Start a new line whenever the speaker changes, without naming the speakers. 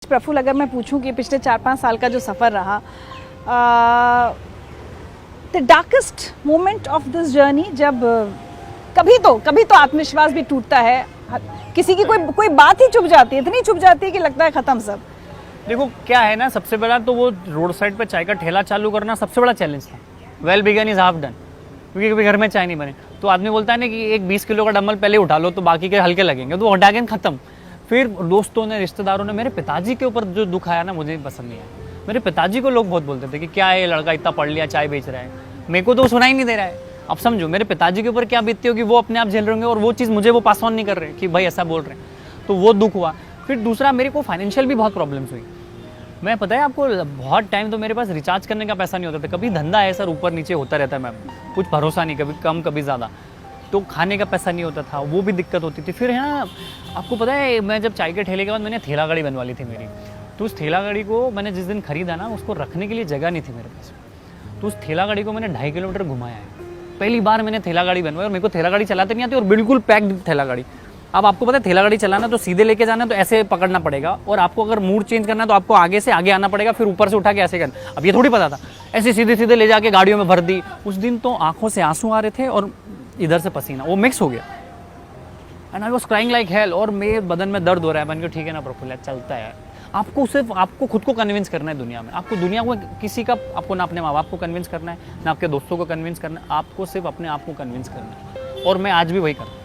प्रफुल्ल, अगर मैं पूछूं कि पिछले 4-5 साल का जो सफ़र रहा, the darkest moment of this journey, जब कभी तो आत्मविश्वास भी टूटता है, किसी की कोई बात ही चुप जाती है, इतनी चुप जाती है कि लगता है ख़त्म सब।
देखो क्या है ना, सबसे बड़ा तो वो रोड साइड पे चाय का ठेला चालू करना सबसे बड़ा चैलेंज था। Well begun is half done, क्योंकि कभी घर में चाय नहीं बने तो आदमी बोलता है ना कि एक 20 किलो का डंबल पहले उठा लो तो बाकी के हल्के लगेंगे, तो हटा के खत्म। फिर दोस्तों ने, रिश्तेदारों ने, मेरे पिताजी के ऊपर जो दुख आया ना, मुझे पसंद नहीं आया। मेरे पिताजी को लोग बहुत बोलते थे कि क्या है ये लड़का इतना पढ़ लिया चाय बेच रहा है, मेरे को तो सुनाई नहीं दे रहा है। अब समझो मेरे पिताजी के ऊपर क्या बीतती होगी, वो अपने आप झेल रहे होंगे और वो चीज़ मुझे वो पास ऑन नहीं कर रहे कि भाई ऐसा बोल रहे हैं, तो वो दुख हुआ। फिर दूसरा, मेरे को फाइनेंशियल भी बहुत प्रॉब्लम्स हुई। मैं, पता है आपको, बहुत टाइम तो मेरे पास रिचार्ज करने का पैसा नहीं होता था। कभी धंधा है सर, ऊपर नीचे होता रहता है, मैं कुछ भरोसा नहीं, कभी कम कभी ज़्यादा, तो खाने का पैसा नहीं होता था, वो भी दिक्कत होती थी। फिर है ना, आपको पता है, मैं जब चाय के ठेले के बाद मैंने ठेला गाड़ी बनवा ली थी मेरी, तो उस ठेला गाड़ी को मैंने जिस दिन खरीदा ना, उसको रखने के लिए जगह नहीं थी मेरे पास, तो उस ठेला गाड़ी को मैंने 2.5 किलोमीटर घुमाया है। पहली बार मैंने ठेला गाड़ी बनवाई, और मेरे को ठेला गाड़ी चलाते नहीं आती, और बिल्कुल पैक्ड ठेला गाड़ी। अब आपको पता है ठेला गाड़ी चलाना तो सीधे लेके जाना तो ऐसे पकड़ना पड़ेगा, और आपको अगर मूड चेंज करना तो आपको आगे से आगे आना पड़ेगा, फिर ऊपर से उठा के ऐसे करना। अब ये थोड़ी पता था, ऐसे सीधे सीधे ले जाके गाड़ियों में भर दी। उस दिन तो आंखों से आंसू आ रहे थे और इधर से पसीना, वो मिक्स हो गया, and I was crying like hell. और मेरे बदन में दर्द हो रहा है। मैंने कहा ठीक है ना प्रफुल्ल, चलता है। आपको सिर्फ आपको खुद को कन्विंस करना है दुनिया में। आपको दुनिया को किसी का, आपको ना अपने माँ बाप को कन्विंस करना है, ना आपके दोस्तों को कन्विंस करना है, आपको सिर्फ अपने आप को कन्विंस करना है। और मैं आज भी वही करता हूँ।